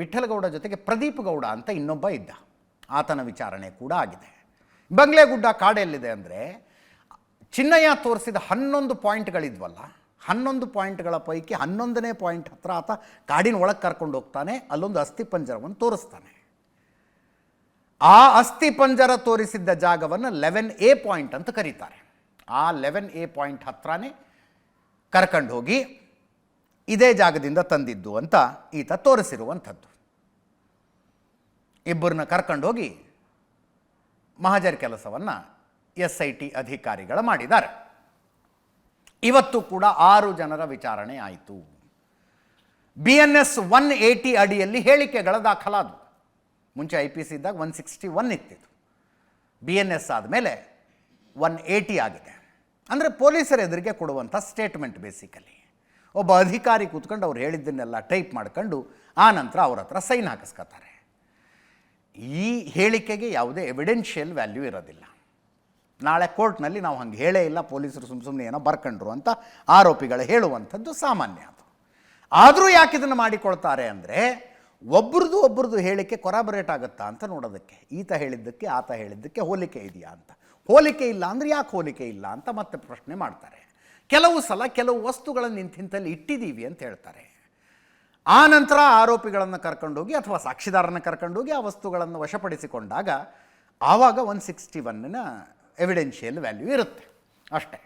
ವಿಠ್ಠಲಗೌಡ ಜೊತೆಗೆ ಪ್ರದೀಪ್ ಗೌಡ ಅಂತ ಇನ್ನೊಬ್ಬ ಇದ್ದ. ಆತನ ವಿಚಾರಣೆ ಕೂಡ ಆಗಿದೆ. ಬಂಗ್ಲೆಗುಡ್ಡ ಕಾಡೆಲ್ಲಿದೆ ಅಂದರೆ, ಚಿನ್ನಯ್ಯ ತೋರಿಸಿದ 11 ಪಾಯಿಂಟ್ಗಳಿದ್ವಲ್ಲ, 11 ಪಾಯಿಂಟ್ಗಳ ಪೈಕಿ 11ನೇ ಪಾಯಿಂಟ್ ಹತ್ರ ಆತ ಕಾಡಿನ ಒಳಗೆ ಕರ್ಕೊಂಡು ಹೋಗ್ತಾನೆ. ಅಲ್ಲೊಂದು ಅಸ್ಥಿಪಂಜರವನ್ನು ತೋರಿಸ್ತಾನೆ. ಆ ಅಸ್ಥಿಪಂಜರ ತೋರಿಸಿದ್ದ ಜಾಗವನ್ನು 11A ಪಾಯಿಂಟ್ ಅಂತ ಕರೀತಾರೆ. ಆ 11A ಪಾಯಿಂಟ್ ಹತ್ರನೇ ಕರ್ಕೊಂಡು ಹೋಗಿ ಇದೇ ಜಾಗದಿಂದ ತಂದಿದ್ದು ಅಂತ ಈತ ತೋರಿಸಿರುವಂಥದ್ದು. ಇಬ್ಬರನ್ನ ಕರ್ಕೊಂಡೋಗಿ ಮಹಜರ್ ಕೆಲಸವನ್ನು SIT ಅಧಿಕಾರಿಗಳು ಮಾಡಿದ್ದಾರೆ. ಇವತ್ತು ಕೂಡ 6 ಜನರ ವಿಚಾರಣೆ ಆಯಿತು. BNS 180 ಅಡಿಯಲ್ಲಿ ಹೇಳಿಕೆಗಳ ದಾಖಲಾದವು. ಮುಂಚೆ IPC ಇದ್ದಾಗ 161 ಇತ್ತಿತ್ತು. BNS ಆದಮೇಲೆ 180 ಆಗಿದೆ. ಅಂದರೆ ಪೊಲೀಸರ ಎದುರಿಗೆ ಕೊಡುವಂಥ ಸ್ಟೇಟ್ಮೆಂಟ್. ಬೇಸಿಕಲಿ ಒಬ್ಬ ಅಧಿಕಾರಿ ಕೂತ್ಕೊಂಡು ಅವ್ರು ಹೇಳಿದ್ದನ್ನೆಲ್ಲ ಟೈಪ್ ಮಾಡ್ಕೊಂಡು ಆ ನಂತರ ಅವ್ರ ಹತ್ರ ಸೈನ್ ಹಾಕಿಸ್ಕೊತಾರೆ. ಈ ಹೇಳಿಕೆಗೆ ಯಾವುದೇ ಎವಿಡೆನ್ಷಿಯಲ್ ವ್ಯಾಲ್ಯೂ ಇರೋದಿಲ್ಲ. ನಾಳೆ ಕೋರ್ಟ್ನಲ್ಲಿ ನಾವು ಹಂಗೆ ಹೇಳೇ ಇಲ್ಲ, ಪೊಲೀಸರು ಸುಮ್ಮನೆ ಏನೋ ಬರ್ಕೊಂಡ್ರು ಅಂತ ಆರೋಪಿಗಳು ಹೇಳುವಂಥದ್ದು ಸಾಮಾನ್ಯ. ಅದು ಆದರೂ ಯಾಕೆ ಇದನ್ನು ಮಾಡಿಕೊಳ್ತಾರೆ ಅಂದರೆ, ಒಬ್ರದ್ದು ಹೇಳಿಕೆ ಕೊರಾಬರೇಟ್ ಆಗುತ್ತಾ ಅಂತ ನೋಡೋದಕ್ಕೆ. ಈತ ಹೇಳಿದ್ದಕ್ಕೆ ಆತ ಹೇಳಿದ್ದಕ್ಕೆ ಹೋಲಿಕೆ ಇದೆಯಾ ಅಂತ. ಹೋಲಿಕೆ ಇಲ್ಲ ಅಂದರೆ ಯಾಕೆ ಹೋಲಿಕೆ ಇಲ್ಲ ಅಂತ ಮತ್ತೆ ಪ್ರಶ್ನೆ ಮಾಡ್ತಾರೆ. ಕೆಲವು ಸಲ ಕೆಲವು ವಸ್ತುಗಳನ್ನು ಇಂಥಲ್ಲಿ ಇಟ್ಟಿದ್ದೀವಿ ಅಂತ ಹೇಳ್ತಾರೆ. ಆ ನಂತರ ಆರೋಪಿಗಳನ್ನು ಕರ್ಕೊಂಡೋಗಿ ಅಥವಾ ಸಾಕ್ಷಿದಾರನ ಕರ್ಕೊಂಡೋಗಿ ಆ ವಸ್ತುಗಳನ್ನು ವಶಪಡಿಸಿಕೊಂಡಾಗ ಆವಾಗ 161ನ ಎವಿಡೆನ್ಷಿಯಲ್ ವ್ಯಾಲ್ಯೂ ಇರುತ್ತೆ ಅಷ್ಟೇ.